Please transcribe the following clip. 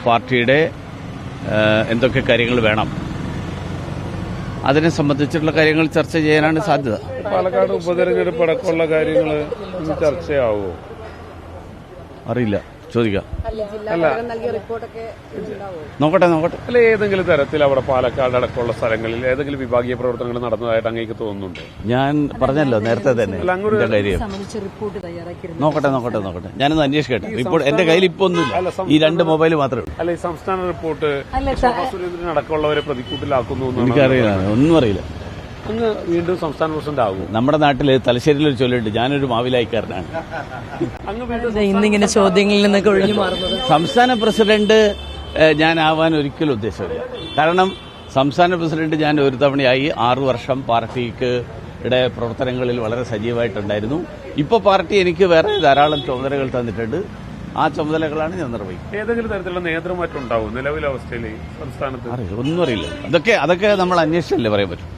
പാർട്ടിയുടെ എന്തൊക്കെ കാര്യങ്ങൾ വേണം, അതിനെ സംബന്ധിച്ചിട്ടുള്ള കാര്യങ്ങൾ ചർച്ച ചെയ്യാനാണ് സാധ്യത. പാലക്കാട് ഉപതെരഞ്ഞെടുപ്പ് അടക്കമുള്ള കാര്യങ്ങൾ ചർച്ചയാവോ? അറിയില്ല, ചോദിക്കാം. നോക്കട്ടെ. അല്ല, ഏതെങ്കിലും തരത്തിൽ അവിടെ പാലക്കാട് അടക്കമുള്ള സ്ഥലങ്ങളിൽ ഏതെങ്കിലും വിഭാഗീയ പ്രവർത്തനങ്ങൾ നടന്നതായിട്ട് അങ്ങേക്ക് തോന്നുന്നുണ്ടോ? ഞാൻ പറഞ്ഞല്ലോ നേരത്തെ തന്നെ കാര്യം. നോക്കട്ടെ. ഞാനൊന്ന് അന്വേഷിക്കട്ടെ. റിപ്പോർട്ട് എന്റെ കയ്യിൽ ഇപ്പൊ ഒന്നുമില്ല, ഈ 2 മൊബൈൽ മാത്രമേ ഉള്ളൂ. അല്ല, ഈ സംസ്ഥാന റിപ്പോർട്ട് സുരേന്ദ്രൻ അടക്കമുള്ളവരെ പ്രതിക്കൂട്ടിലാക്കുന്നു എനിക്കറിയില്ല, ഒന്നും അറിയില്ല. അങ്ങ് വീണ്ടും സംസ്ഥാന പ്രസിഡന്റ് ആകും. നമ്മുടെ നാട്ടില് തലശ്ശേരിയിൽ ഒരു ചൊല്ലുണ്ട്, ഞാനൊരു മാവിലായിക്കാരനാണ്. ഇന്നിങ്ങനെ ചോദ്യങ്ങളിൽ നിന്നൊക്കെ ഒഴിഞ്ഞു മാറുന്നത്. സംസ്ഥാന പ്രസിഡന്റ് ഞാനാവാൻ ഒരിക്കലും ഉദ്ദേശമില്ല. കാരണം സംസ്ഥാന പ്രസിഡന്റ് ഞാൻ ഒരു തവണയായി 6 വർഷം പാർട്ടിക്ക് പ്രവർത്തനങ്ങളിൽ വളരെ സജീവമായിട്ടുണ്ടായിരുന്നു. ഇപ്പോൾ പാർട്ടി എനിക്ക് വേറെ ധാരാളം ചുമതലകൾ തന്നിട്ടുണ്ട്. ആ ചുമതലകളാണ് ഞാൻ നിർവഹിക്കുന്നത്. ഏതെങ്കിലും തരത്തിലുള്ള നേതൃമാറ്റം ഉണ്ടാവും നിലവിലെ അവസ്ഥയിൽ സംസ്ഥാനത്ത്? ഒന്നും അറിയില്ല. അതൊക്കെ നമ്മൾ അന്വേഷിച്ചല്ലേ പറയാൻ പറ്റും.